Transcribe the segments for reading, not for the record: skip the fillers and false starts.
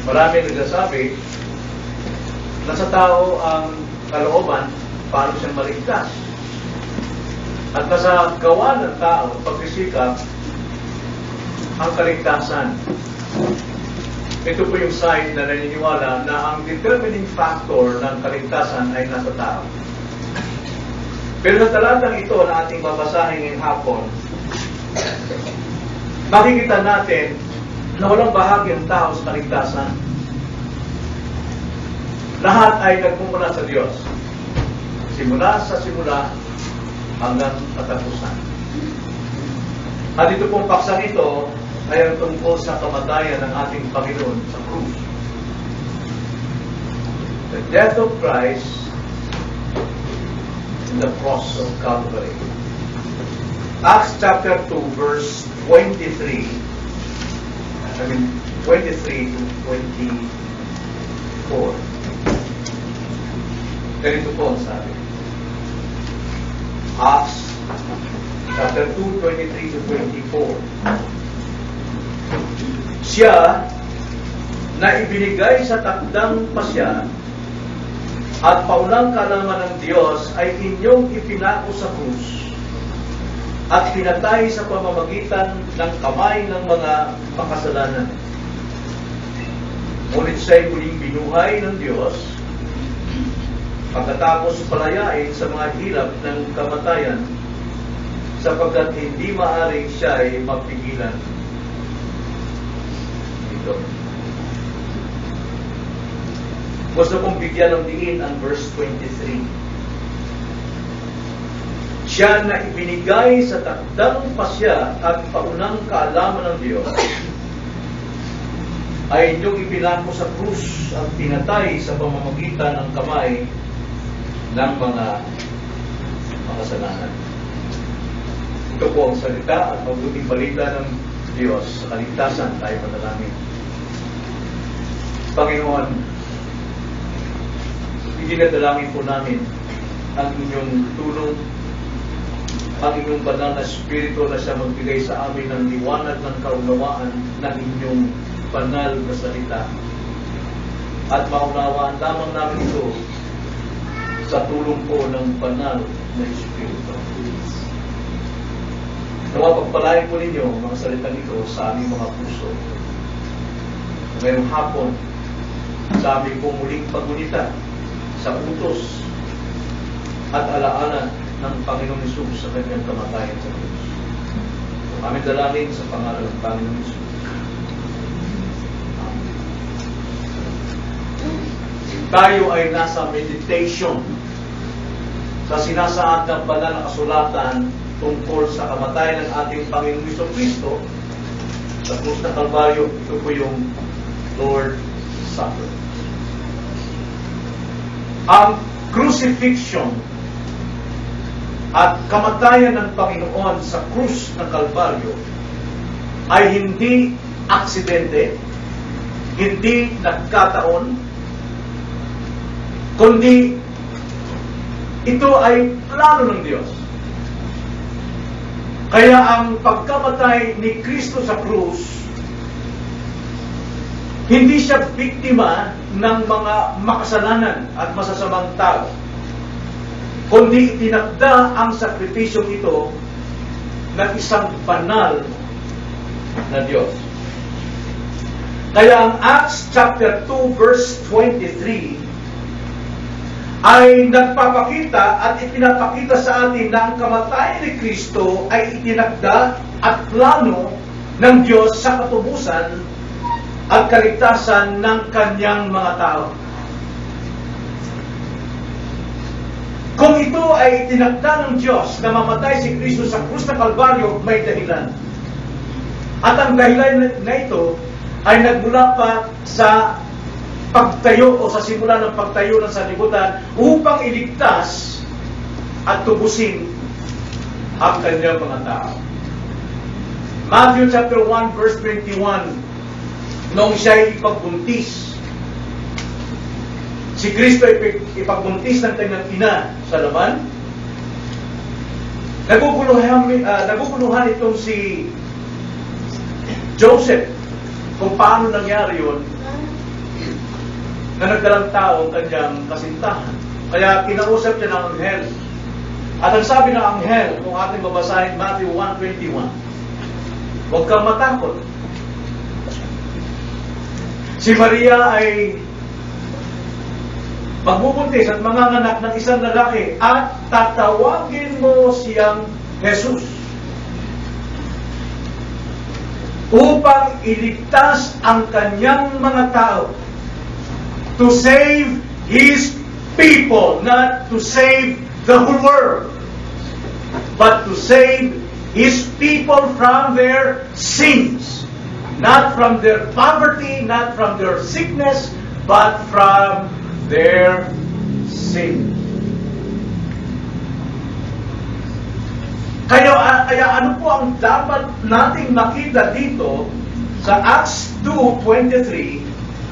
Maraming nagsasabi na sa tao ang kalooban paano siyang maligtas. At nasa gawa ng tao, pagsisikap, ang kaligtasan. Ito po yung sign na naniniwala na ang determining factor ng kaligtasan ay nasa tao. Pero sa talatang ito na ating babasahin ngayong hapon, makikita natin na walang bahagi ang tao sa kaligtasan. Lahat ay nagmumula sa Diyos. Simula sa simula hanggang katapusan. At ito pong paksang ito ay ang tungkol sa kamatayan ng ating Panginoon sa krus. The death of Christ in the cross of Calvary. Acts chapter 2 verse 23 to 24. Ganito po ang sabi. Acts chapter 2, 23 to 24. Siya na ibinigay sa takdang pasya at paunang kaalaman ng Diyos ay inyong ipinako sa krus at pinatay sa pamamagitan ng kamay ng mga makasalanan. Ngunit siya'y muling binuhay ng Diyos pagkatapos palayain sa mga hirap ng kamatayan sapagkat hindi maaaring siya ay mapigilan. Ito. Gusto kong bigyan ng diin ang verse 23. Siya na ibinigay sa takdang pasya at paunang kaalaman ng Diyos ay inyong ipinako sa krus at pinatay sa pamamagitan ng kamay ng mga makasalanan. Ito po ang salita at mabuting balita ng Diyos sa kaligtasan. Tayo panalangin. Panginoon, iginadalangin po namin ang inyong tulong, ang inyong banal na Espiritu na siya magbigay sa amin ng liwanag ng kaunawaan ng inyong banal na salita. At maunawaan lamang namin ito sa tulong po ng banal na Espiritu. Nawa pagpalain po ninyo mga salitang ito sa aming mga puso. Ngayong hapon, sa aming pong muling pagunita sa utos at alaala ng Panginoon Hesus sa kanyang kamatayan sa krus. Aming dalangin sa pangalan ng Panginoon Hesus. Tayo ay nasa meditation sa sinasaad ng banal na kasulatan tungkol sa kamatayan ng ating Panginoong Jesucristo sa krus ng Kalbaryo. Ito po yung Lord Supper. Ang crucifixion at kamatayan ng Panginoon sa krus ng Kalbaryo ay hindi aksidente, hindi nagkataon, kundi ito ay plano ng Diyos. Kaya ang pagkamatay ni Kristo sa krus, hindi siya biktima ng mga makasalanan at masasamang tao, kundi itinakda ang sakripisyong ito ng isang banal na Diyos. Kaya ang Acts chapter 2 verse 23 ay nagpapakita at ipinapakita sa atin na ang kamatayan ni Kristo ay itinakda at plano ng Diyos sa katubusan at kaligtasan ng kanyang mga tao. Kung ito ay itinakda ng Diyos na mamatay si Kristo sa krus ng Kalbaryo, may dahilan. At ang dahilan na ito ay nagmula pa sa pagtayo o sa simula ng pagtayo ng sanlibutan upang iligtas at tubusin ang kanyang mga tao. Matthew chapter 1 verse 21, noong siya'y ipagbuntis, si Kristo ay ipagbuntis ng kanyang ina sa laman, naguguluhan itong si Joseph kung paano nangyari yun. na nagdalang tao ang kanyang kasintahan. Kaya kinausap siya ng anghel. At ang sabi ng anghel, kung ating babasahin Matthew 1:21, huwag kang matakot. Si Maria ay magbubuntis at manganganak ng isang lalaki at tatawagin mo siyang Jesus upang iligtas ang kanyang mga tao, to save His people, not to save the whole world, but to save His people from their sins, not from their poverty, not from their sickness, but from their sin. Kaya ano po ang dapat nating makita dito sa Acts 2:23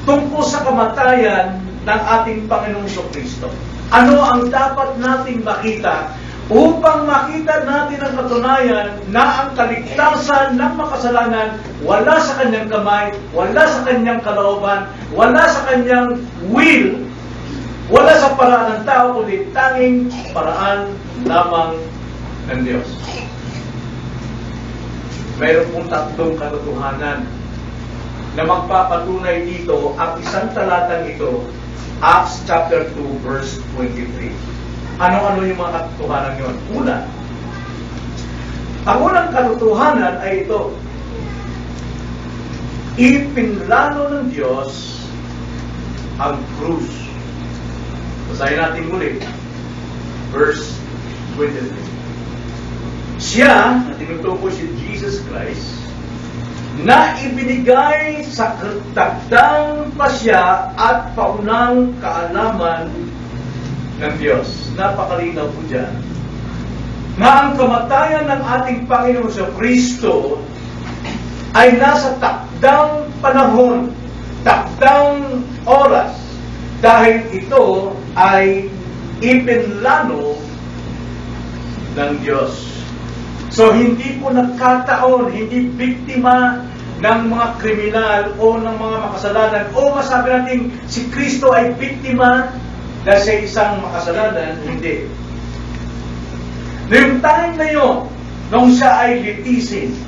tungkol sa kamatayan ng ating Panginoong Kristo? Ano ang dapat nating makita upang makita natin ang katunayan na ang kaligtasan ng makasalanan wala sa kanyang kamay, wala sa kanyang kalooban, wala sa kanyang will, wala sa paraan ng tao, kundi tanging paraan lamang ng Diyos. Mayroon pong tatlong katotohanan na magpapatunay dito ang isang talatang ito, Acts chapter 2 verse 23. Ano-ano yung mga katotohanan yun? Una, ang unang katotohanan ay ito: ipinlano ng Diyos ang krus. Basahin natin muli, verse 23. Siya, na tinutukoy si Jesus Christ, na ibinigay sa dagdang pasya at paunang kaalaman ng Diyos. Napakalinaw po dyan na ang kamatayan ng ating Panginoon sa Kristo ay nasa takdang panahon, takdang oras, dahil ito ay ipinlano ng Diyos. So, hindi po nagkataon, hindi biktima ng mga kriminal o ng mga makasalanan, o masabi natin si Kristo ay biktima dahil sa isang makasalanan. Hindi. Noong time na yun, nung siya ay litisin,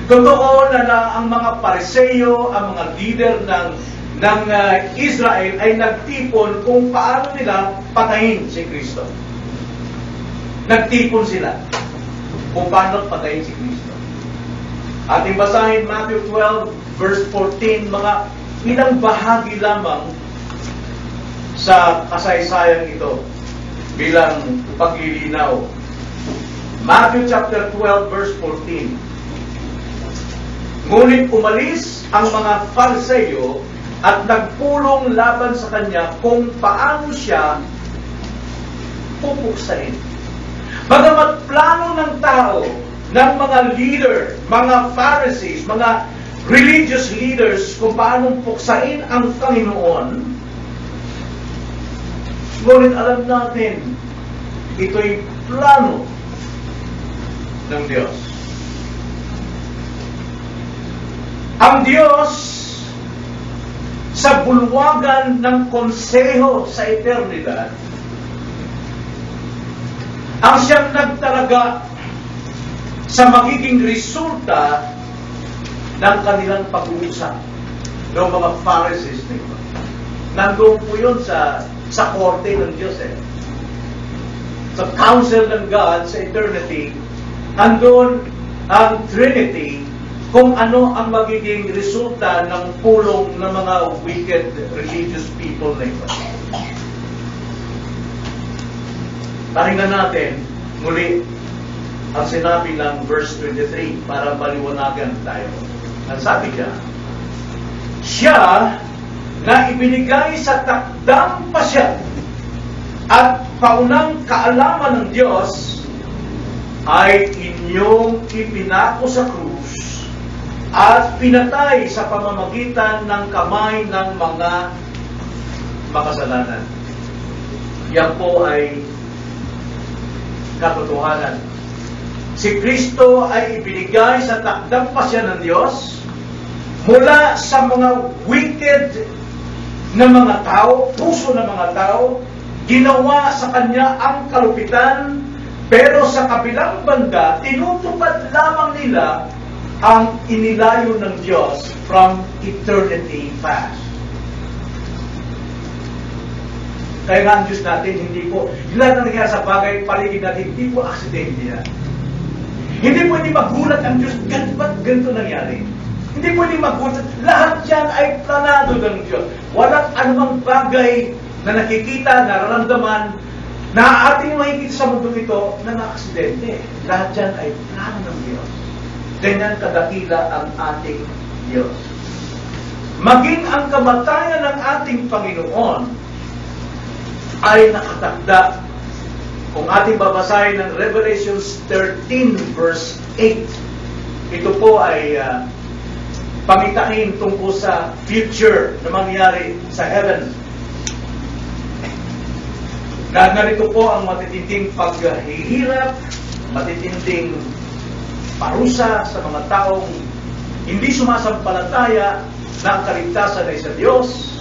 totoo na ang mga Pariseo, ang mga leader ng Israel ay nagtipon kung paano nila patayin si Kristo. Nagtipon sila kung paano patayin si Kristo. Ating basahin Matthew 12 verse 14, mga ilang bahagi lamang sa kasaysayang ito bilang paglilinaw. Matthew chapter 12 verse 14. Ngunit umalis ang mga Pariseo at nagpulong laban sa kanya kung paano siya pupuksain. Bagamat plano ng tao, ng mga leader, mga Pharisees, mga religious leaders kung paano puksain ang Panginoon, ngunit alam natin, ito'y plano ng Diyos. Ang Diyos, sa bulwagan ng konseho sa eternidad, ang siyang nagtalaga sa magiging resulta ng kanilang pag-uusap ng mga Pharisees nito. Nandun po yun sa korte ng Diyos Sa council ng God sa eternity, nandun ang Trinity kung ano ang magiging resulta ng pulong ng mga wicked religious people na ito. Pakinggan natin muli ang sinabi ng verse 23 para maliwanagan tayo. Ang sabi niya, siya na ibinigay sa takdang pasya at paunang kaalaman ng Diyos ay inyong ipinako sa krus at pinatay sa pamamagitan ng kamay ng mga makasalanan. Yan po ay katotohanan. Si Kristo ay ibinigay sa takdang pasya ng Diyos mula sa mga wicked ng mga tao, puso ng mga tao, ginawa sa Kanya ang kalupitan, pero sa kabilang banda, tinutupad lamang nila ang inilayo ng Diyos from eternity past. Kaya nga ang Diyos natin, hindi po, lahat na nangyari sa bagay, paligid natin, hindi po aksidente yan. Hindi pwede magulat ang Diyos, ba't ganito nangyari? Hindi pwede magulat. Lahat yan ay planado ng Diyos. Walang anumang bagay na nakikita, nararamdaman, na ating makikita sa mundo ito na aksidente. Lahat yan ay plano ng Diyos. Ganyan kadakila ang ating Diyos. Maging ang kamatayan ng ating Panginoon ay nakatakda. Kung ating babasahin ng Revelation 13 verse 8, ito po ay pangitain tungkol sa future na mangyari sa heaven. Narito po ang matitinding paghihirap, matitinding parusa sa mga taong hindi sumasampalataya na ang kaligtasan ay sa Diyos.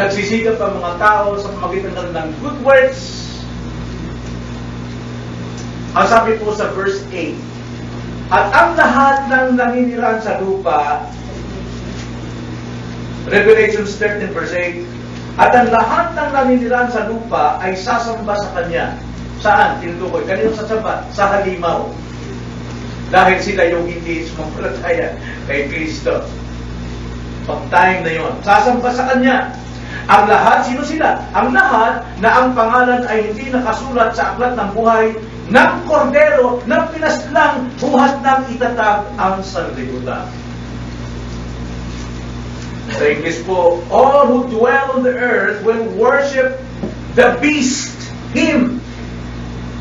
Nagsisigap ang mga tao sa pamagitan ng good works. Ang sabi po sa verse 8, at ang lahat ng naninirahan sa lupa, Revelation 13 verse 8, at ang lahat ng naninirahan sa lupa ay sasamba sa Kanya. Saan? Tinutukoy. Kanino sasamba? Sa halimaw. Dahil sila yung hindi sumampalataya kay Kristo. Pag-time na yon, sasamba sa Kanya. Ang lahat, sino sila? Ang lahat na ang pangalan ay hindi nakasulat sa aklat ng buhay ng Kordero na pinaslang buhat ng itatag ang sanlibutan. Sa English po, all who dwell on the earth will worship the beast, him.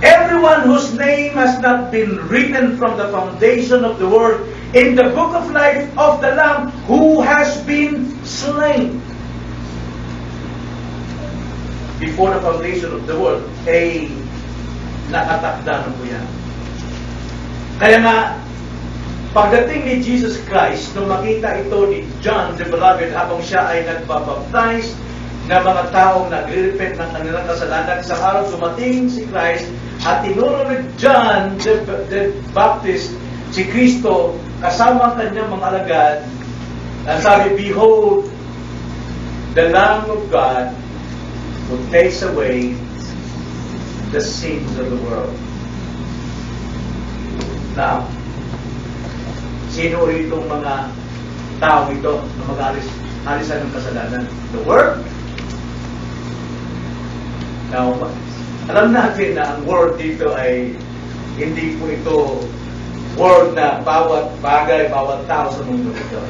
Everyone whose name has not been written from the foundation of the world in the book of life of the Lamb who has been slain. Before the foundation of the world, ay nakatakda na po yan. Kaya nga, pagdating ni Jesus Christ, nung makita ito ni John the Beloved habang siya ay nagbabaptize na mga taong nagre-repent ng kanilang kasalanan, isang araw dumating si Christ at tinuro ni John the Baptist si Kristo kasama ang kanyang mga alagad. At sabi, behold, the Lamb of God who takes away the sins of the world. Now, sino itong mga tao ito na mag-alisan ng kasalanan? The world? Now, alam natin na ang world dito ay hindi po ito world na bawat bagay, bawat tao sa mundo ito.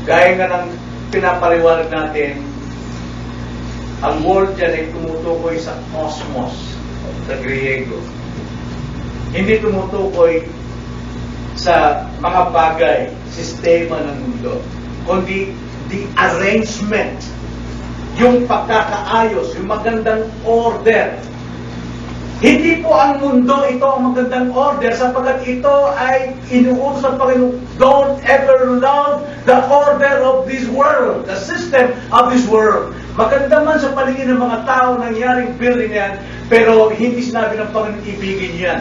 Gaya nga ng pinapaliwanag natin, ang world dyan ay tumutukoy sa cosmos, sa Griego. Hindi tumutukoy sa mga bagay, sistema ng mundo, kundi the arrangement, yung pagkakaayos, yung magandang order. Hindi po ang mundo ito ang magandang order sapagkat ito ay inuutos ng Panginoon. Don't ever love the order of this world, the system of this world. Maganda man sa paligid ng mga tao nangyaring building yan, pero hindi sinabi ng Panginoon ibigin yan.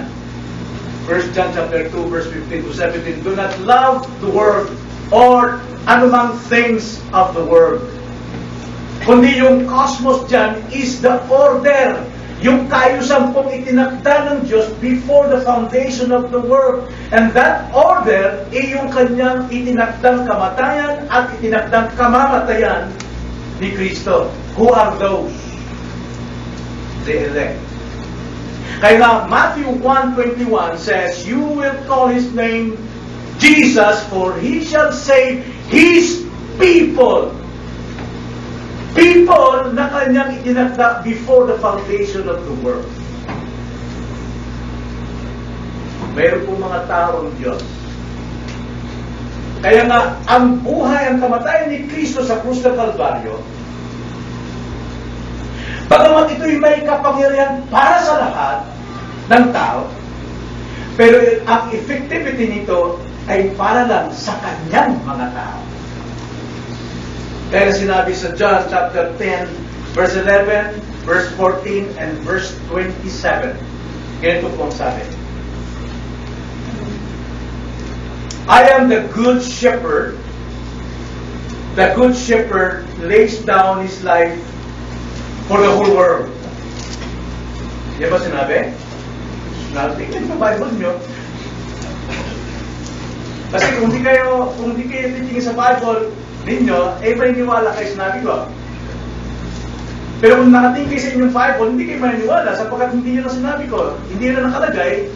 1 John chapter 2 verse 15 to 17, do not love the world or anumang things of the world. Kundi yung cosmos dyan is the order. Yung kaayusan pong itinakda ng Diyos before the foundation of the world. And that order ay yung kanyang itinakdang kamatayan at itinakdang kamamatayan ni Kristo. Who are those? The elect. Kaya nga, Matthew 1:21 says, you will call His name Jesus, for He shall save His people. People na kanyang itinakda before the foundation of the world. Mayroon po mga taong Diyos. Kaya nga, ang buhay, ang kamatayan ni Kristo sa krus ng Kalbaryo, bagamat ito'y may kapangyarihan para sa lahat ng tao, pero ang effectivity nito ay para lang sa kanyang mga tao. Kaya sinabi sa John chapter 10, verse 11, verse 14, and verse 27. Ganito po ang sabi. I am the good shepherd. The good shepherd lays down his life for the whole world. Di ba sinabi? Tingnan sa Bible nyo. Kasi kung di kayo titingin sa Bible ninyo, maniniwala kayo sinabi ko. Pero kung nakatingin kayo sa inyong Bible, hindi kayo maniniwala sapagkat hindi yun ang sinabi ko. Hindi yun ang nakalagay.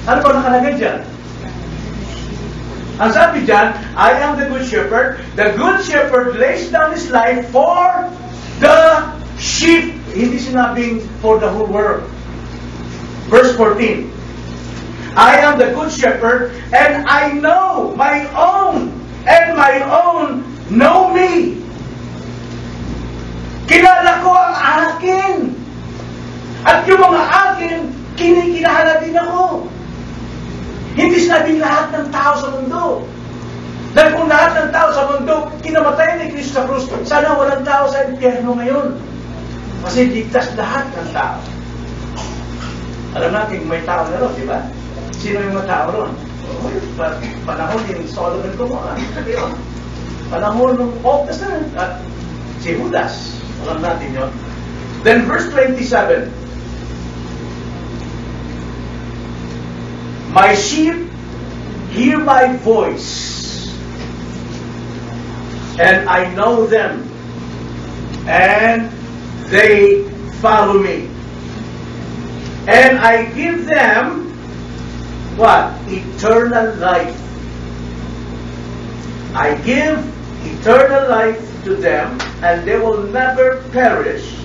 Ano ba nakalagay dyan? Ang sabi dyan, I am the good shepherd. The good shepherd lays down his life for the sheep. Hindi sinabing for the whole world. Verse 14. I am the good shepherd, and I know my own, and my own know me. Kilala ko ang akin. At yung mga akin, kinikilala din ako. Hindi sinabing lahat ng tao sa mundo. Dahil kung lahat ng tao sa mundo, kinamatay ni Kristo sa krus, sana walang tao sa impyerno ngayon. Kasi ligtas lahat ng tao. Alam natin, may tao na ron, di ba? Sino yung mga tao ron? Panahon yung Solomon Gomorrah. Panahon ng Old Testament at si Judas. Alam natin yun. Then verse 27. My sheep hear my voice, and I know them, and they follow me. And I give them, what? Eternal life. I give eternal life to them, and they will never perish,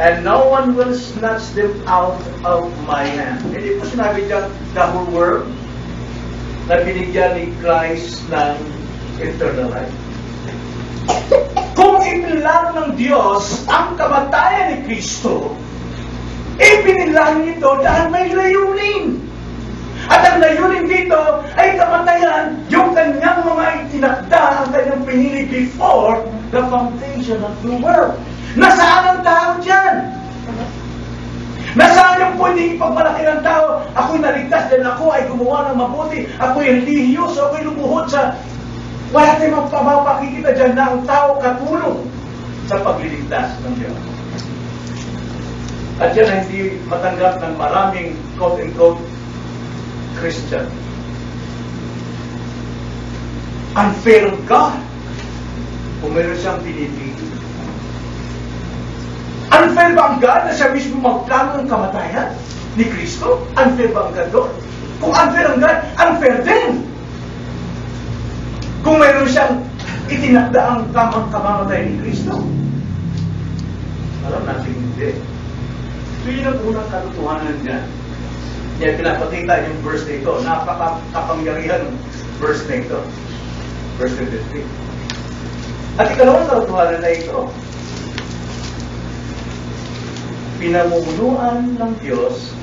and no one will snatch them out of my hand. Hindi po sinabi dyan, the whole world, na binigyan ni Christ ng eternal life. Kung ipinlano ng Diyos ang kamatayan ni Kristo, ipinilano nito dahil may layunin. At ang layunin dito ay kamatayan yung kanyang mga itinakda, ang kanyang pinili before the foundation of the world. Nasaan ang tao dyan? Nasaan yung pwedeng ipagmalaki ng tao? Ako'y naligtas dahil ako ay gumawa ng mabuti. Ako'y relihiyoso. Ako'y lumuhod sa... Wala tayong mapapakikita dyan na ang tao katulong sa pagliligtas ng Diyos. At yan ay hindi matanggap ng maraming quote-unquote Christian. Unfair of God kung meron siyang pinipili. Unfair ba ang God na siya mismo magplano ng kamatayan ni Kristo? Unfair ba ang God doon? Kung unfair ang God, unfair din. Kung mayroon siyang itinakda ang tamang kamamatay ni Kristo. Alam natin hindi. So yun ang unang katotohanan niya. Kaya pinapakita yung verse na ito. Napaka-kapangyarihan verse na ito. Verse 23. At ikalawang katotohanan na ito. Pinamumunuan ng Diyos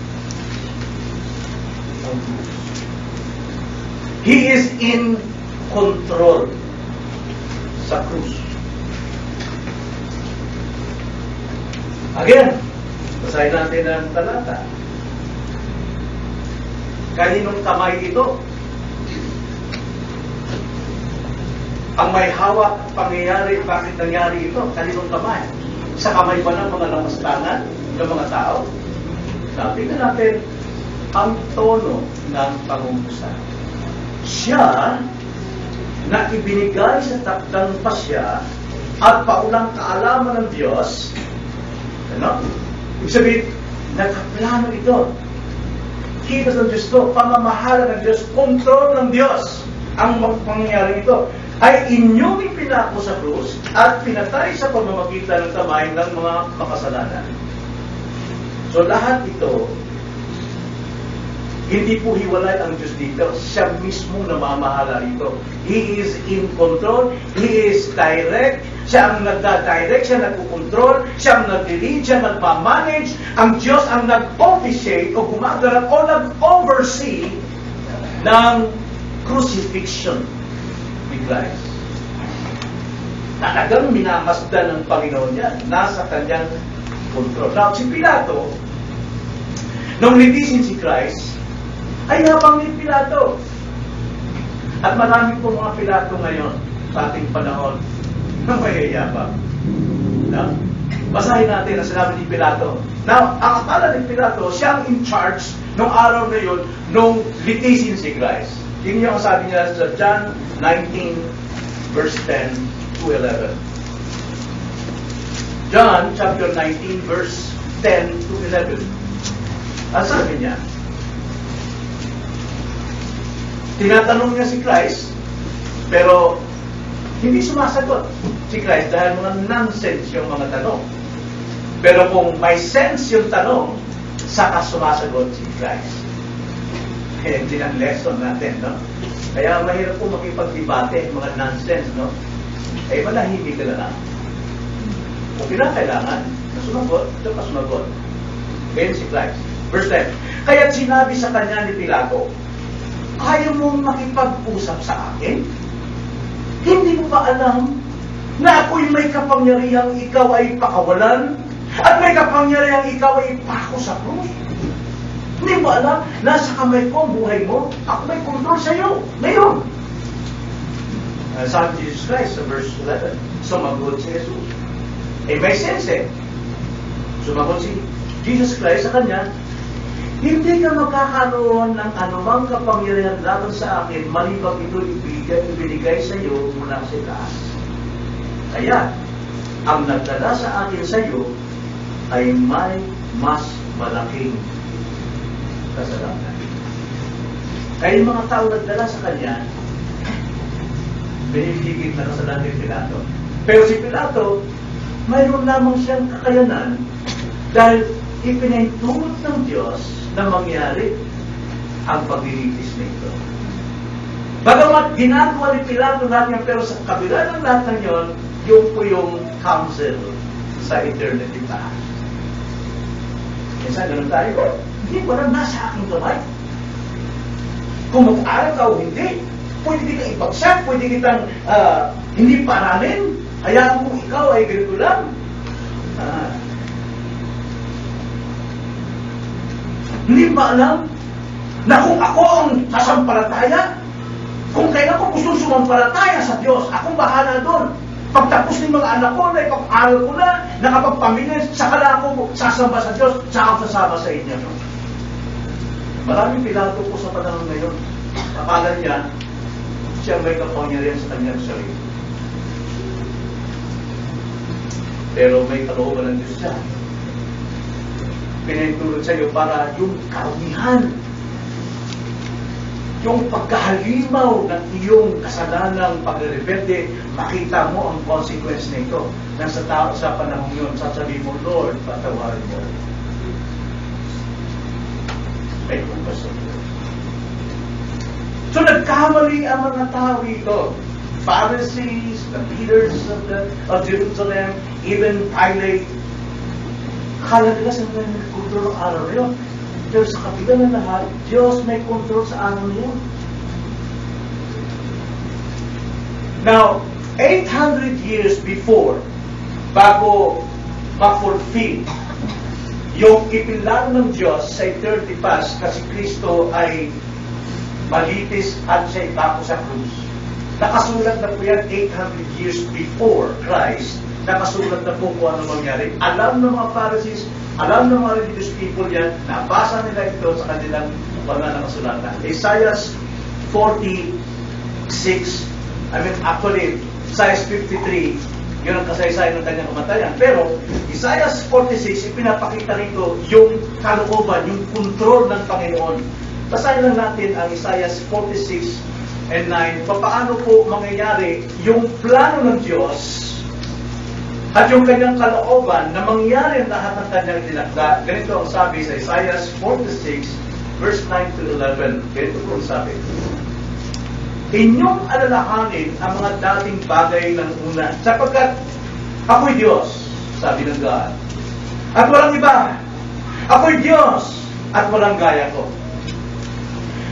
ang krus. He is in control sa krus. Again, basahin natin ang talata. Kaninong kamay ito? Ang may hawak pangyayari, bakit nangyari ito? Kaninong kamay? Sa kamay ba ng mga lamastangan ng mga tao? Sabi na natin, ang tono ng pangungkusa. Siya na ibinigay sa takdang pasya at paulang kaalaman ng Diyos. Ano? Ibig sabihin, nakaplano ito. Kita ng Diyos ito, pamamahala ng Diyos, kontrol ng Diyos. Ang pangyayari ito ay inyong ipinako sa krus at pinatay sa pamamagitan ng kamay ng mga makasalanan. So lahat ito, hindi po hiwalay ang Diyos dito. Siya mismo namamahala rito. He is in control. He is direct. Siya ang nagda-direct. Siya nagkukontrol. Siya ang nag-lead. Siya nagmamanage. Ang Diyos ang nag-officiate o gumagalaw o nag-oversee ng crucifixion ni Christ. Talagang minamasdan ng Panginoon yan. Nasa kanyang kontrol. Now, si Pilato, nung litisin si Christ, ay habang ni Pilato. At marami po mga Pilato ngayon sa ating panahon na mayayabang. No? Basahin natin ang sinabi ni Pilato. Now, ang akala ni Pilato, siyang in charge nung araw na yun, nung litisin si Christ. Tingnan niyo ang sabi niya sa John 19, verse 10 to 11. John chapter 19, verse 10 to 11. Ang sabi niya, tinatanong niya si Christ, pero hindi sumasagot si Christ dahil mga nonsense yung mga tanong. Pero kung may sense yung tanong, saka sumasagot si Christ. Kaya hindi ang lesson natin, no? Kaya mahirap po makipag-debate, mga nonsense, no? Ay manahimik ka na lang. Kung kinakailangan na sumagot, ito pa sumagot. Ganyan si Christ. Verse 10. Kaya't sinabi sa kanya ni Pilato, ayaw mong makipag-usap sa akin? Hindi mo ba alam na ako'y may kapangyarihang ikaw ay pakawalan at may kapangyarihang ikaw ay ipako sa krus? Hindi mo alam, nasa kamay ko ang buhay mo, ako may kontrol sa iyo. Ngayon. Sabi Jesus Christ sa verse 11, sumagot si Jesus. May sense Sumagot si Jesus Christ sa kanya, hindi ka magkakaroon ng anumang kapangyarihan laban sa akin maliban ito ibinigay sa iyo mula sa taas. Kaya, ang nagdala sa akin sa iyo ay may mas malaking kasalanan. Kaya yung mga tao nagdala sa kanya, binibigit na kasalanan ni Pilato. Pero si Pilato, mayroon lamang siyang kakayanan dahil ipinahintulot ng Diyos na mangyari ang paglilitis nito. Bagamat ginagawa ni Pilato lahat yan, pero sa kabila ng lahat ng yun, yung po yung counsel sa eternity past. Minsan ganun tayo. Hindi ko lang nasa aking kamay. Kung mag-aaral ka o hindi, pwede kitang ibagsak, pwede kitang hindi paralin. Hayaan kung ikaw ay ganito lang. Hindi ba alam na kung ako ang sasampalataya, kung kailan ko gusto sumampalataya sa Diyos, akong bahala doon. Pagtapos ng mga anak ko, na ipag-aral ko na, nakapagpamilya, saka lang ako sasamba sa Diyos, saka ako sasama sa inyo. No? Maraming Pilato po sa panahon ngayon. Akala niya, siya may kapangyarihan sa kanyang sarili. Pero may kalooban ng Diyos siya. Pinahintulot sa iyo para yung karumihan, yung pagkahalimaw ng iyong kasalanang pagrebelde, makita mo ang consequence nito. Nang sa tao sa panahon yun, sasabihin mo, Lord, patawarin mo. May kumpas sa Diyos. So nagkamali ang mga tao dito. Pharisees, the leaders of Jerusalem, even Pilate. Akala nila sa mga nagkontrol ng araw na yun. Pero sa kabila ng lahat, Diyos may control sa araw na yun. Now, 800 years before, bago ma-fulfill yung ipinlano ng Diyos sa eternity past kasi Kristo ay malitis at siya ipako sa krus. Nakasulat na po yan 800 years before Christ. Nakasulat na po kung ano mangyari. Alam ng mga Pharisees, alam ng mga religious people yan, nabasa nila ito sa kanilang mga nakasulatan. Isaiah 46, actually, Isaiah 53, yun ang kasaysayan ng kanyang kamatayan. Pero, Isaiah 46, ipinapakita rito yung kalooban, yung control ng Panginoon. Basahin lang natin ang Isaiah 46 and 9, paano po mangyayari yung plano ng Diyos at yung kanyang kalooban na mangyari ang lahat ng kanyang tinakda. Ganito ang sabi sa Isaiah 46, verse 9 to 11. Ganito po ang sabi. Inyong alalahanin ang mga dating bagay ng una, sapagkat ako'y Diyos, sabi ng God. At walang iba. Ako'y Diyos at walang gaya ko.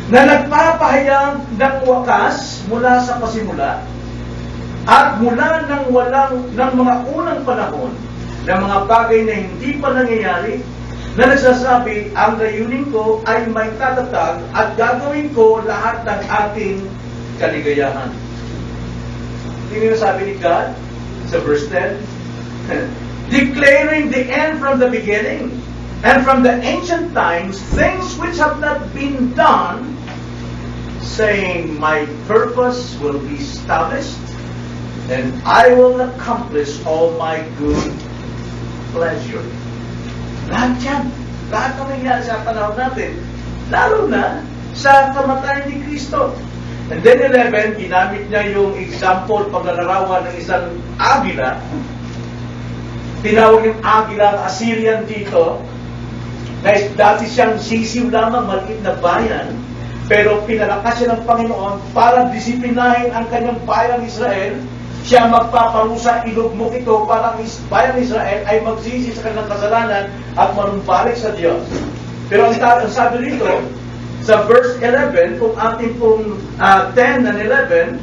Na nagpapahayag ng wakas mula sa pasimula At mula ng mga unang panahon, ng mga bagay na hindi pa nangyayari, na nagsasabi, ang layunin ko ay may tatatag at gagawin ko lahat ng ating kaligayahan. Hindi na sabi ni God sa verse 10, declaring the end from the beginning, and from the ancient times, things which have not been done, saying, my purpose will be established, and I will accomplish all my good pleasure. Lahat yan. Lahat ng nangyari sa panahon natin. Lalo na sa kamatayan ni Kristo. And then 11, ginamit niya yung example paglalarawan ng isang agila. Tinawag yung agila, Assyrian dito, na dati siyang sisiw lamang, maliit na bayan, pero pinalakas siya ng Panginoon para disiplinahin ang kanyang bayang Israel. Siya magpaparusa, ilugmok ito para ang bayang Israel ay magsisi sa kanilang kasalanan at manumbalik sa Diyos. Pero ang sabi dito, sa verse 11, kung ating pong 10 and 11,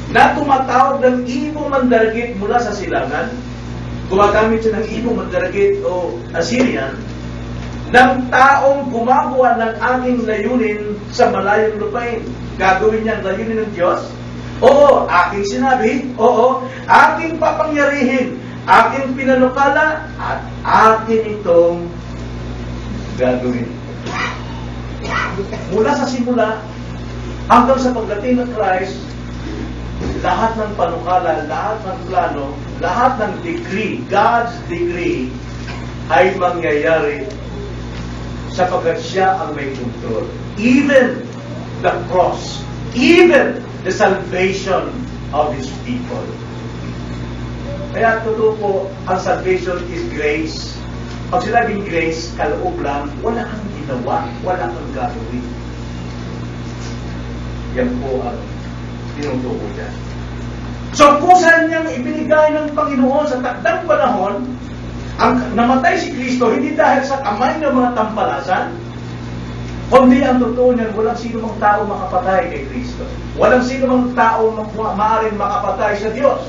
na tumatawag ng ibong mandaragit mula sa silangan, gumagamit siya ng ibong mandaragit o Assyrian, ng taong gumagawa ng aking layunin sa malayong lupain. Gagawin niya ang layunin ng Diyos? Oo, aking sinabi. Oo, aking papangyarihin. Aking pinanukala at akin itong gagawin. Mula sa simula hanggang sa pagdating ng Christ, lahat ng panukala, lahat ng plano, lahat ng decree, God's decree, ay mangyayari sapagkat siya ang may kontrol. Even the cross, even the salvation of His people. Kaya totoo po, ang salvation is grace. Pag sinabing grace, kaloob lang, wala kang ginawa, wala kang gagawin. Yan po ang tinutuko niya. So, kung saan niyang ibinigay ng Panginoon sa takdang panahon, ang namatay si Kristo, hindi dahil sa kamay ng mga tampalasan, kundi ang totoo niyan, walang sino mang tao makapatay kay Kristo. Walang sino mang tao maaaring makapatay sa Diyos.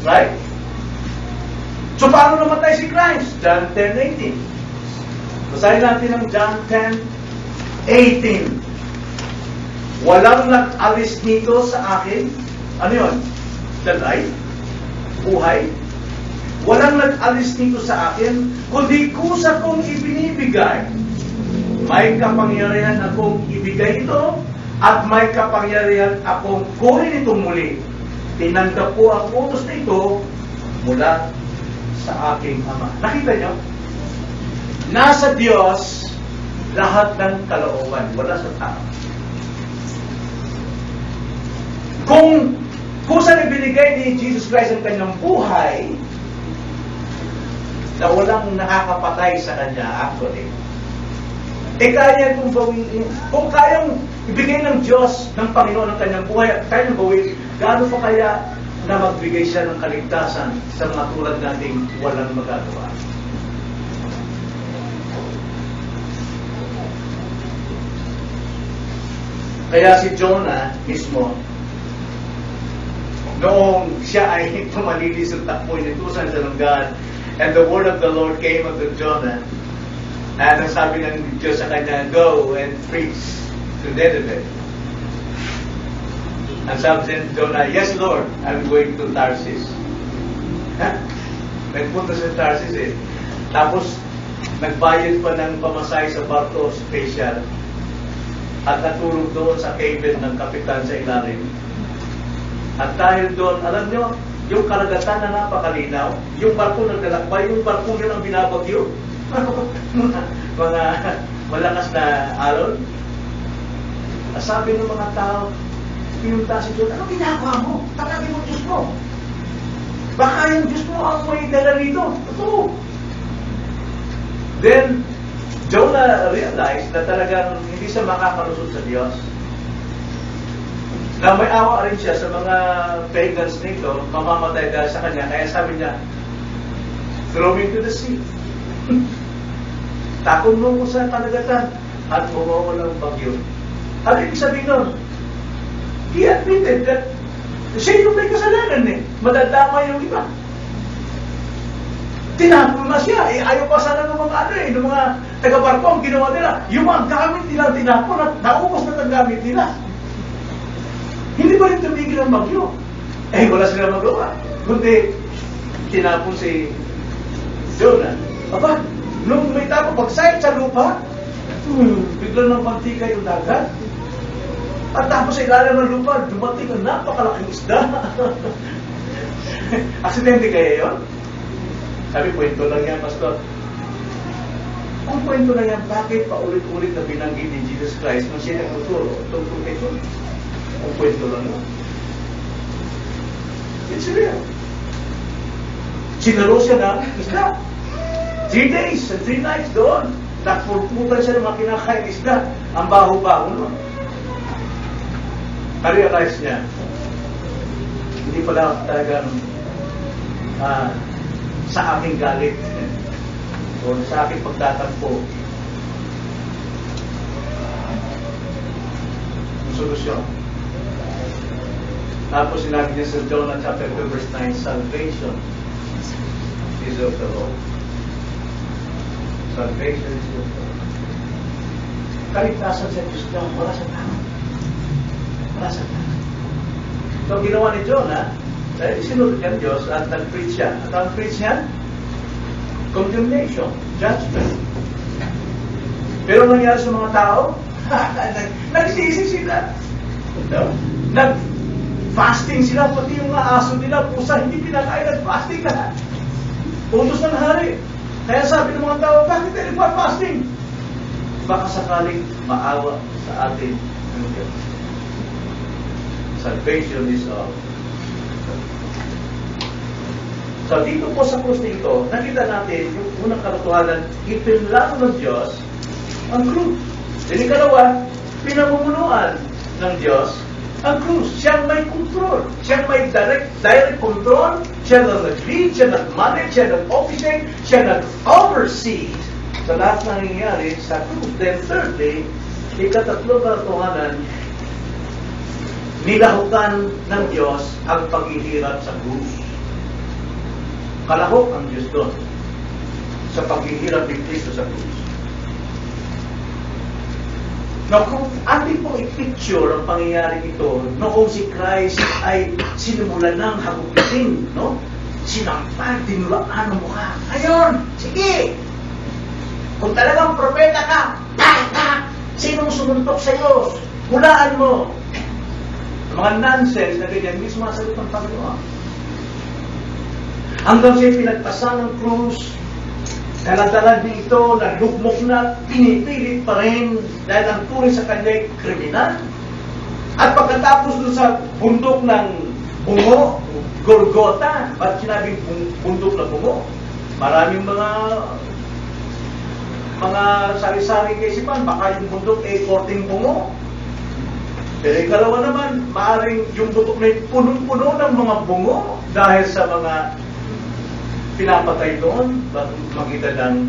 Right? So, paano namatay si Christ? John 10:18. Basahin natin ang John 10:18. Walang nag-alis nito sa akin. Ano yun? The life? Buhay? Walang nag-alis nito sa akin, kundi kusa kong ibinibigay. May kapangyarihan akong ibigay ito, at may kapangyarihan akong kunin itong muli. Tinanggap ko ang utos na ito mula sa aking Ama. Nakita niyo? Nasa Diyos lahat ng kalooban, wala sa tao. Kung saan ibinigay ni Jesus Christ ang kanyang buhay, na walang nakakapatay sa kanya actually, kaya kung bawiin, kung kayang ibigay ng Diyos, ng Panginoon ang kanyang buhay at kayang bawiin, gaano pa kaya na magbigay siya ng kaligtasan sa mga tulad nating walang magagawa? Kaya si Jonah mismo, noong siya ay tumalilis at takbo, inutusan siya ng God, and the word of the Lord came unto Jonah, at ang sabi ng Diyos sa kanya, go and preach to Nineveh. Ang sabi ni Jonah, yes Lord, I'm going to Tarsis. Nagpunta sa Tarsis eh. Tapos, nagbayad pa ng pamasahe sa barko special at natulog doon sa cabin ng kapitan sa ilalim. At dahil doon, alam nyo, yung karagatan na napakalinaw, yung barko naglalakbay, yung barko yun ang binabagyo. mga malakas na alon. Sabi ng mga tao, pinunta si Diyos, ano ginagawa mo? Tawagin mo Diyos mo. Baka yung Diyos mo ang may dala rito. Totoo. Then, Jonah realized na talagang hindi siya makakalusot sa Diyos. Na may awa rin siya sa mga pagans nito, mamamatay dahil sa kanya. Kaya sabi niya, throw me into the sea. Takon mo sa kanagatan at mawawalang bagyo. Ano ibig sabihin nun? he admitted that siya yung may kasalanan eh. Madadama yung iba. Tinapon na siya. Ayaw pa sana ng mga ng mga taga-barko ang ginawa nila. Yung mga gamit nila tinapon at naubos na ang gamit nila. Hindi ba rin tumigil ang bagyo? Wala sila magawa. Kundi, tinapon si Jonah. Aba, nung may tapo, pagsayad sa lupa, bigla ng pantika yung dagat. At tapos sa ilalim ng lupa, dumating ang napakalaking isda. Aksidente kaya yun? Sabi, kwento lang yan, Pastor. Ang kwento lang yan, bakit paulit-ulit na binanggit ni Jesus Christ nung siya nagtuturo tungkol kay John? Ang kwento lang yan. It's real. Sinaro siya na isda. 3 days and 3 nights doon. Nagpulputan siya ng mga kinakain isda. Ang baho-baho nun. Na-realize niya, hindi pala talagang sa aking galit o sa aking pagtatampo ang solusyon. Tapos sinabi niya sa John chapter 2 verse 9, salvation is of the Lord. Salvation is of the Lord. Kaligtasan sa Diyos lang, wala sa tao. Wala sa tao. So ang ginawa ni John, sinunod niya ang Diyos at nag-preach siya. At ang preach niya, condemnation, judgment. Pero nangyari sa mga tao, nagsisi sila. Nag-fasting sila, pati yung mga aso nila, pusa, hindi pinakain, nag-fasting lahat. Utos ng hari. Kaya sabi ng mga tao, bakit tayo nag-fasting? Baka sakaling maawa sa atin ng Diyos. Salvation is of. So dito po sa krus dito, nakita natin yung unang katotohanan, ipinlaro ng Diyos ang krus. Then ikalawa, pinamumunuan ng Diyos ang krus. Siya may control. Siya may direct control. Siya nag-lead, siya nag-manage, siya nag-officiate, siya nag-oversee sa lahat ng nangyayari sa krus. Then thirdly, ikatatlong katotohanan, nilahukan ng Diyos ang paghihirap sa krus. Kalahok ang Diyos doon sa paghihirap ni Kristo sa krus. Now, kung ating pong i-picture ang pangyayari ito, noong si Christ ay sinimulan ng hagupitin, no? Sinampal, tinulaan ang mukha. Ayun, sige! Kung talagang propeta ka, sinong sumuntok sa iyo? Hulaan mo! Mga nonsense na ganyan, hindi sumasagot ng Panginoon. Hanggang siya pinagpasan ng krus, daladala niya ito, nalugmok na, pinipilit pa rin dahil ang turing sa kanya ay kriminal. At pagkatapos doon sa bundok ng bungo, Golgotha, ba't sinabing bundok na bungo? Maraming mga sari-sari kaisipan, baka yung bundok ay korting bungo. Pero ikalawa naman, maaaring yung bundok na punong-puno ng mga bungo dahil sa mga pinapatay doon, makita ng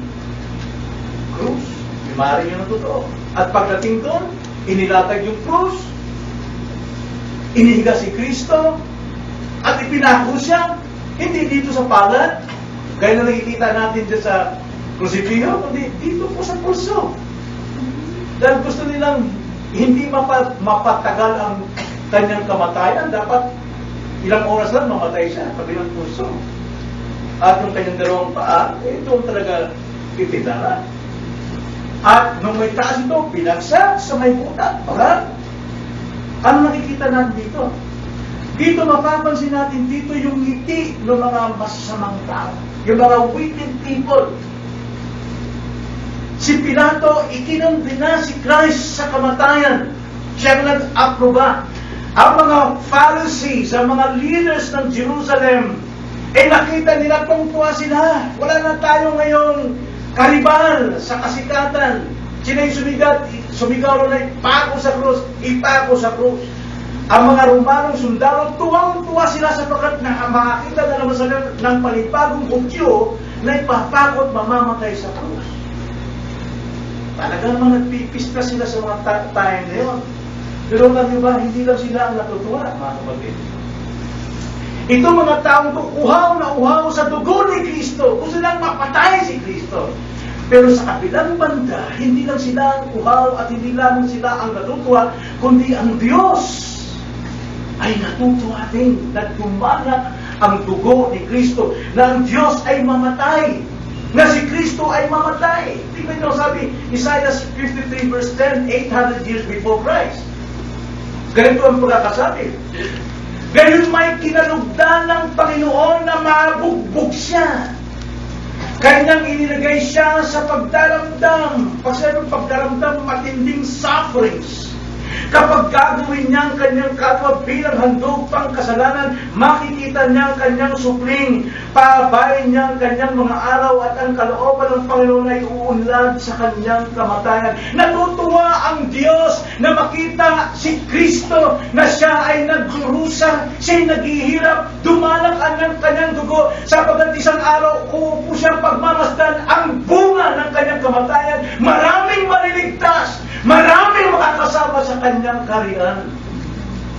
krus. Maaaring yun ang totoo. At pagdating doon, inilatag yung krus, inihiga si Kristo, at ipinako siya, hindi dito sa palad, gaya na nakikita natin dyan sa krusipino, kundi dito po sa pulso. Dahil gusto nilang hindi mapatagal ang kanyang kamatayan, dapat ilang oras lang mamatay siya, kabilang pulso. At yung kanyang dalawang paa, ito talaga ipinara. At nung may taas ito, pinagsa sa may buta. Para, ano nakikita natin dito? Dito mapapansin natin dito yung ngiti ng mga masasamang tao. Yung mga wicked people. Si Pilato, ikinandina si Christ sa kamatayan. Siya nag-aproba. Ang mga Pharisees, ang mga leaders ng Jerusalem, nakita nila tungtuwa sila. Wala na tayo ngayong karibal sa kasikatan. Sina'y sumigaw na ipako sa krus, ipako sa krus. Ang mga Romanong sundalo, tuwang-tuwa sila sapagkat makakita na naman sila ng panibagong Hudyo na ipapakot mamamatay sa krus. Talaga naman nagpipista sila sa mga time na yun. Pero alam niyo ba, hindi lang sila ang natutuwa, mga kapatid. Ito mga taong to, uhaw na uhaw sa dugo ni Kristo. Gusto lang mapatay si Kristo. Pero sa kabilang banda, hindi lang sila ang uhaw at hindi lang sila ang natutuwa, kundi ang Diyos ay natutuwa din. Nagtumanak ang dugo ni Kristo na ang Diyos ay mamatay. Na si Kristo ay mamatay. Tingnan nyo, sabi, Isaiah 53 verse 10, 800 years before Christ. Ganito ang pagkakasabi. Gayon may kinalugdan ng Panginoon na mabugbog siya. Kanyang inilagay siya sa pagdaramdam. Pag sabi ng pagdaramdam, matinding sufferings. Kapag gagawin niya ang kanyang kapwa bilang handog pang kasalanan, makikita niya ang kanyang supling, pabayin niya ang kanyang mga araw at ang kalooban ng Panginoon ay uunlad sa kanyang kamatayan. Natutuwa ang Diyos na makita si Kristo na siya ay nagdurusa, siya ay naghihirap, dumalak ang kanyang dugo, sapagkat isang araw uupo siyang pagmamasdan ang bunga ng kanyang kamatayan. Maraming maliligtas, maraming makakasama sa kanyang kariyan.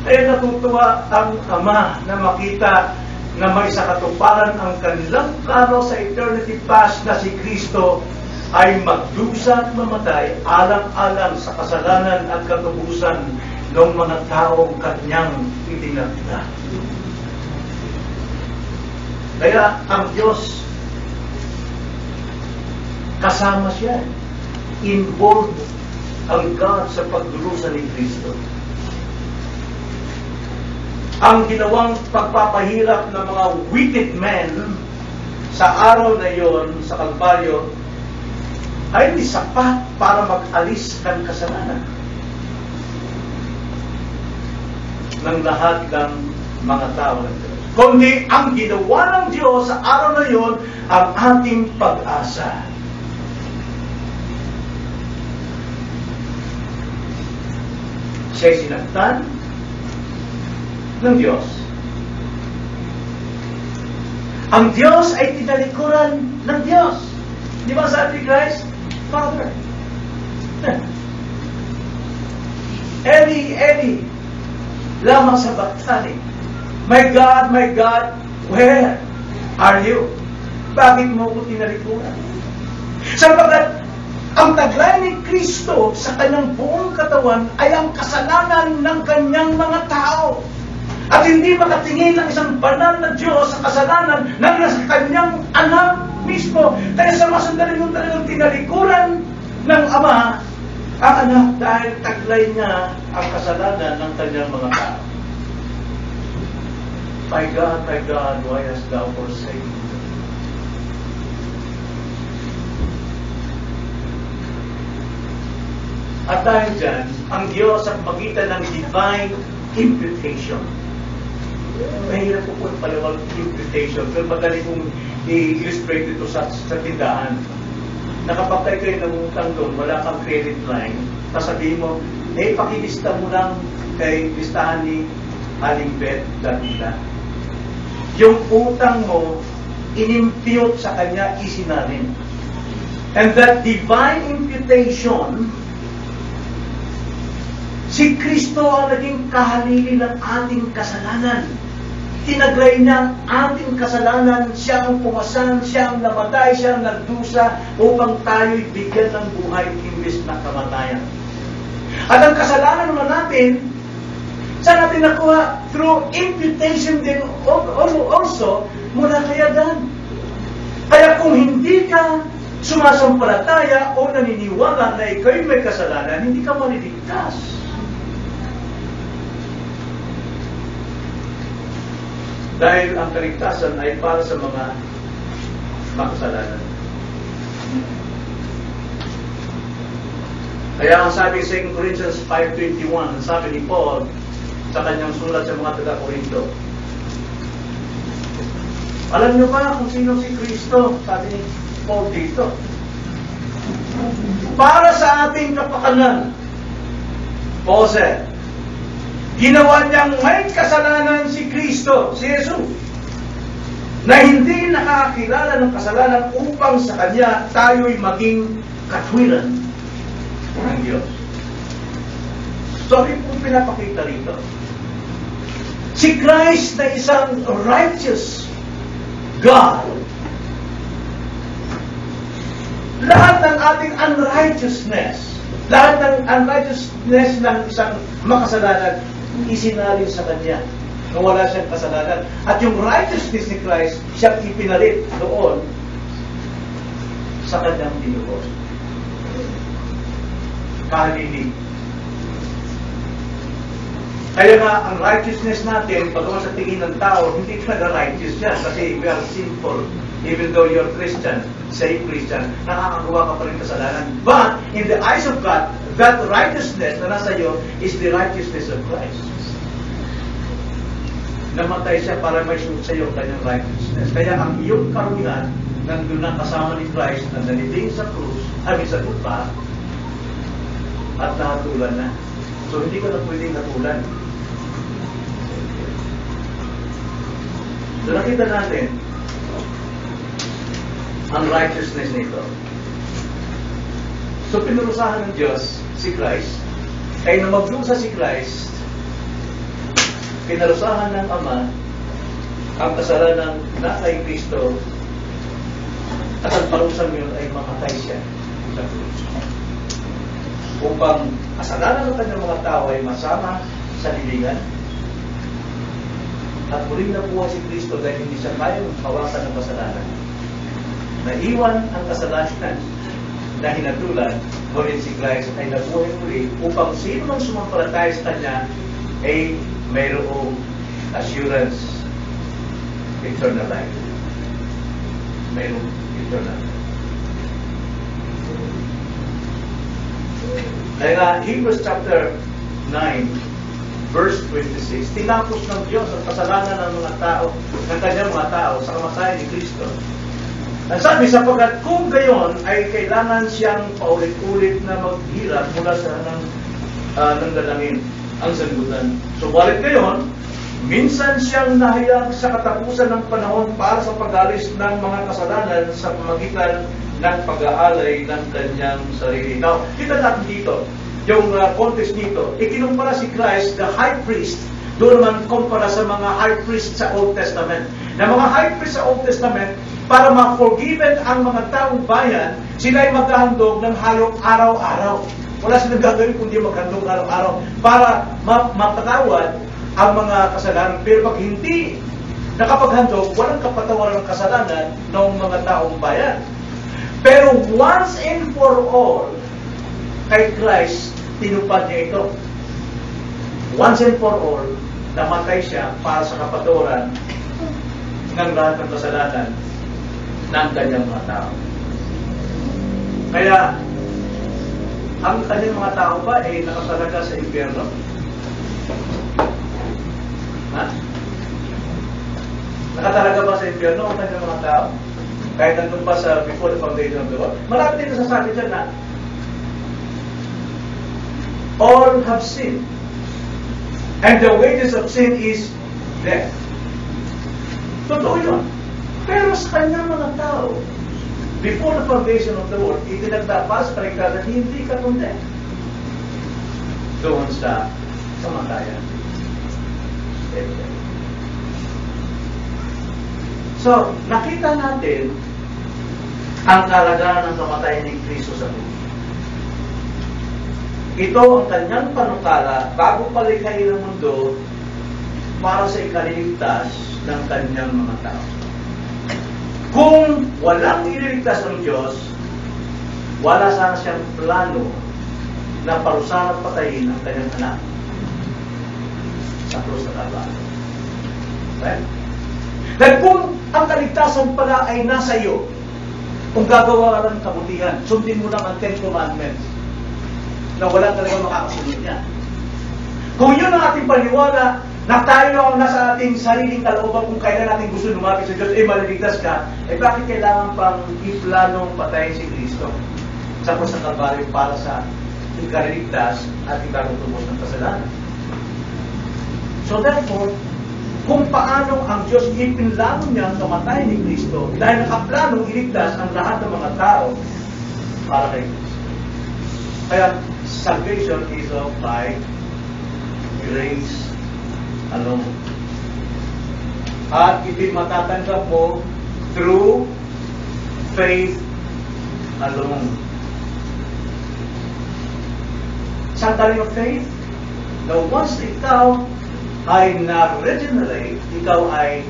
Kaya natutuwa ang Ama na makita na may sa katuparan ang kanilang plano sa eternity past na si Kristo ay magdusa at mamatay alang-alang sa kasalanan at katubusan ng mga taong kanyang itinakda. Kaya ang Diyos, kasama siya, involved ang God sa pagdurusa ni Kristo. Ang ginawang pagpapahirap ng mga wicked men sa araw na iyon sa Kalbaryo ay hindi sapat para mag-alis ng kasalanan ng lahat ng mga tao ng Diyos. Kundi ang ginawa ng Diyos sa araw na iyon ang ating pag-asa. Siya'y sinaktan ng Diyos. Ang Diyos ay tinalikuran ng Diyos. Di ba sabi ni Christ? Father. Eli, lamang sa baktani. My God, where are you? Bakit mo ko tinalikuran? Sabagat ang taglay ni Kristo sa kanyang buong katawan ay ang kasalanan ng kanyang mga tao. At hindi makatingin ng isang banal na Diyos sa kasalanan ng nasa kanyang anak mismo. Kaya sa masandali yung talagang tinalikuran ng Ama ang anak dahil taglay niya ang kasalanan ng kanyang mga tao. My God, why hast thou forsaken me? At dahil dyan, ang Diyos sa magitan ng divine imputation. Mahirap po kung palawag imputation, pero madali kong i-illustrate ito sa tindahan. Nakapagtay kayo ng utang doon, wala kang credit line, sasabihin mo, pakilista mo lang kay listahan ni Aling Beth Gatila. Yung utang mo, inimpute sa kanya, isinalin. And that divine imputation, si Kristo ang naging kahalili ng ating kasalanan. Tinaglay niya ang ating kasalanan, siya ang pumasan, siya ang namatay, siya ang nagdusa upang tayo'y bigyan ng buhay imbes na kamatayan. At ang kasalanan naman natin, saan natin nakuha? Through imputation din also mula kay Adan. Kaya kung hindi ka sumasampalataya o naniniwala na ikaw'y may kasalanan, hindi ka maliligtas. Dahil ang kaligtasan ay para sa mga makasalanan. Kaya ang sabi sa 2 Corinthians 5:21, ang sabi ni Paul sa kanyang sulat sa mga taga-Korinto, alam niyo ba kung sino si Kristo? Sabi ni Paul dito. Para sa ating kapakanan, Paul said, ginawa niyang may kasalanan si Kristo, si Jesus, na hindi nakakilala ng kasalanan upang sa Kanya tayo'y maging katwiran ng Diyos. So, ano yung pinapakita rito? Si Christ na isang righteous God, lahat ng ating unrighteousness, lahat ng unrighteousness ng isang makasalanan, isinalin sa Kanya na wala siyang kasalanan. At yung righteousness ni Christ, siya ipinalit doon sa Kanyang tinuod. Kahalilig. Kaya nga, ang righteousness natin, pagkawa sa tingin ng tao, hindi talaga righteous yan kasi we are sinful. Even though you're Christian, say Christian, nakakagawa ka pa rin kasalanan. But, in the eyes of God, that righteousness na nasa iyo is the righteousness of Christ. Namatay siya para may suot sa iyo kanyang righteousness. Kaya ang iyong karumihan, nandun na kasama ni Christ na naniling sa krus, sa lupa, at nahatulan na. So, hindi ko na pwedeng hatulan. So, nakita natin ang righteousness nito. So, pinurusahan ng Diyos si Christ. Kaya na magdusa si Christ, pinarusahan ng Ama ang kasalanan na kay Kristo at ang parusang yun ay mamatay siya sa krus. Upang kasalanan ng kanyang mga tao ay masama sa libingan at muling nabuhay si Kristo dahil hindi siya kayang hawakan ng kasalanan. Naiwan ang kasalanan na hinatulan, ngunit si Christ ay nabuhay muli upang sino mang sumampalataya sa Kanya ay mayroong assurance, eternal life. Mayroong eternal life. Kaya nga, Hebrews chapter 9, verse 26, tinapos ng Diyos ang kasalanan ng mga tao, ng kanyang mga tao sa kamatayan ni Kristo. Ang sabi, sapagkat kung gayon ay kailangan siyang paulit-ulit na maghirap mula sa ng dalangin ang sanlibutan. Subalit gayon, minsan siyang nahayag sa katapusan ng panahon para sa pag-alis ng mga kasalanan sa pamagitan ng pag-aalay ng kanyang sarili. Now, kita natin dito, yung context nito, ikinumpara si Christ, the high priest, doon naman kumpara sa mga high priest sa Old Testament. Na mga high priest sa Old Testament, para ma-forgiven ang mga taong bayan, sila ay maghahandog ng halong araw-araw. Wala silang gagawin kundi maghandog araw-araw para mapatawad ang mga kasalanan. Pero pag hindi nakapaghandog, walang kapatawaran ng kasalanan ng mga taong bayan. Pero once and for all, kay Christ, tinupad niya ito. Once and for all, namatay siya para sa kapatawaran ng lahat ng kasalanan ng kanyang mga tao. Kaya, ang kanyang mga tao ba ay nakatalaga sa impyerno? Ha? Nakatalaga ba sa impyerno ang kanyang mga tao? Kahit nandun pa sa before the foundation of the world. Marami din nasasabi dyan na all have sinned. And the wages of sin is death. Totoo yun. Pero sa kanyang mga tao, before the foundation of the world, itinagtapas para ikaw na hindi ka kundi doon sa kamatayan. So, nakita natin ang kalagayan ng kamatayan ni Kristo sa mundo. Ito ang kanyang panukala bago palikhain ng mundo para sa ikaliligtas ng kanyang mga tao. Kung walang ililigtas ng Diyos, wala sana siyang plano na parusahan at patayin ang kanyang anak sa krus na Kalbaryo. Right? Dahil kung ang kaligtasan pala ay nasa iyo, kung gagawa ka ng kabutihan, sundin mo lang ang 10 Commandments na wala talaga makakasunod niya. Kung yun ang ating paniwala na tayo ang nasa ating sariling kalooban kung kailan natin gusto lumapit sa Diyos, maliligtas ka, bakit kailangan pang iplanong patayin si Kristo sa krus ng Kalbaryo para sa ikaliligtas at ikatutubos ng kasalanan? So therefore, kung paano ang Diyos ipinlano niya ang kamatayan ni Kristo dahil nakaplanong iligtas ang lahat ng mga tao para kay Kristo. Kaya, salvation is of by grace alone. At ito'y matatanggap mo through faith alone. Saan tayo yung faith? Now, once ikaw ay na-regenerate, ikaw ay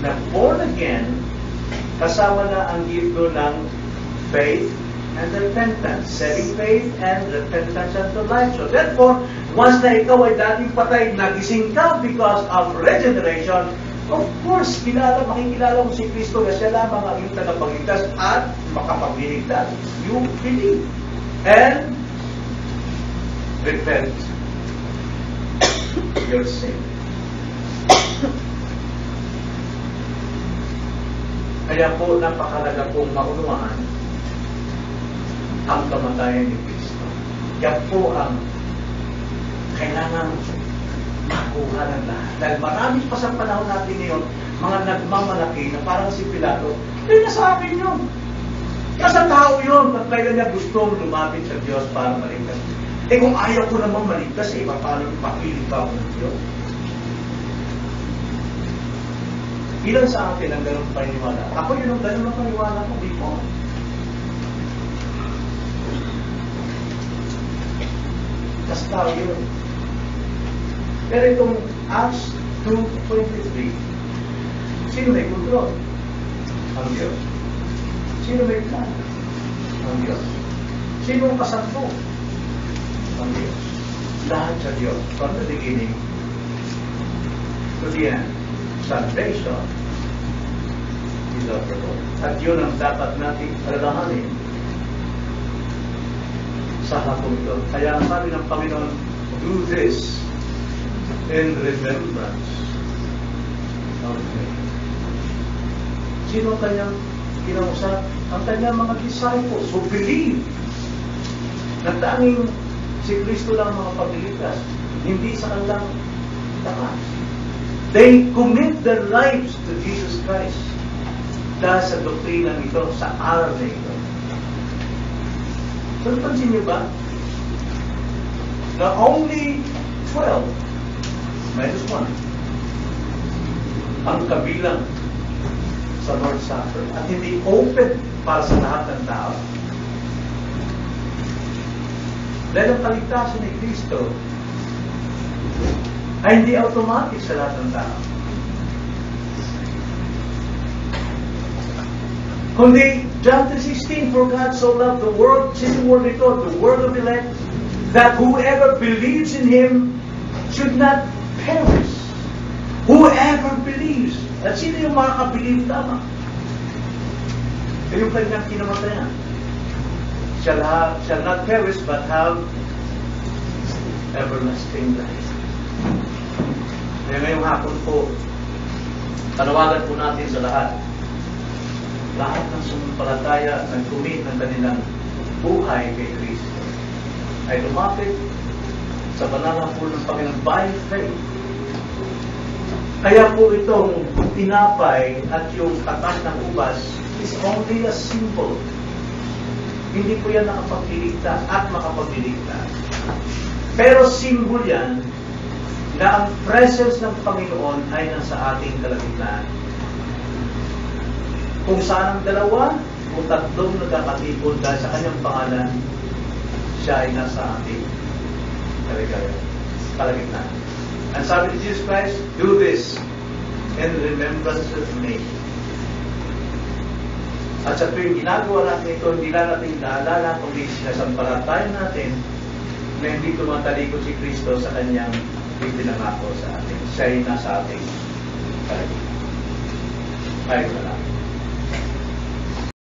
na-born again, kasama na ang gift ng faith and repentance. Saving faith and repentance unto life. So therefore, once na ikaw ay dating patay, nagising ka because of regeneration, of course, makikilala mo si Kristo na siya lamang ang iyong tagapagligtas at makapagligtas. You believe. And repent your sin. Kaya po, napakalaga pong maunawaan ang kamatayan ni Kristo. Yan po ang kailangan makuha ng lahat. Dahil marami pa sa panahon natin ngayon, mga nagmamalaki na parang si Pilato, hindi na sa akin yun. Nasa tao yun, at kailan niya gustong lumapit sa Diyos para maligtas. Eh kung ayaw ko naman maligtas, eh paano papilit pa ako ng Diyos? Ilan sa atin ang ganun paniniwala? Ako yun ang ganun ang paniniwala ko before. Mas tao yun. Pero itong Acts 2:23, sino may kontrol? Ang Diyos. Sino may plan? Ang Diyos. Sino ang kasampo? Ang Diyos. Lahat sa Diyos. From the beginning to the end. Salvation is of the Lord. At yun ang dapat natin alalahanin sa hapong ito. Kaya ang sabi ng Panginoon, do this in remembrance of me. Sino ang kanyang kinausap? Ang kanyang mga disciples who believe na tanging si Kristo lang makapagliligtas, hindi sa kanilang takas. They commit their lives to Jesus Christ dahil sa doktrina nito, sa aral na ito. So, pansin niyo ba? Na only 12 minus 1 ang kabilang sa Lord's Supper at hindi open para sa lahat ng tao. Dahil ang kaligtasan ni Kristo ay hindi automatic sa lahat ng tao. Kundi, John 3:16, for God so loved the world, sino word ito, the word of elect, that whoever believes in Him should not perish. Whoever believes. At sino yung makaka-believe tama? Yung kanyang kinamatayan. Shall not perish but have everlasting life. Kaya ngayong hapon po, tanawagan po natin sa lahat. Lahat ng sumampalataya, nag-commit ng kanilang buhay kay Kristo, ay lumapit sa banal po ng Panginoon by faith. Kaya po itong tinapay at yung katas ng ubas is only a symbol. Hindi po yan nakapagdiligtas at makapagliligtas. Pero symbol yan na ang presence ng Panginoon ay nasa ating kalagitnaan. Kung saan ang dalawa o tatlong nagkakatipon dahil sa kanyang pangalan, siya ay nasa ating kalagitnaan. And sabi ni Jesus Christ, do this in remembrance of me. At sa tuwing ginagawa natin ito, hindi lang natin naalala kundi sinasampalatayan natin na hindi tumatalikod si Kristo sa kanyang ipinangako sa atin. Siya ay nasa ating kalagitnaan. Tayo na lang.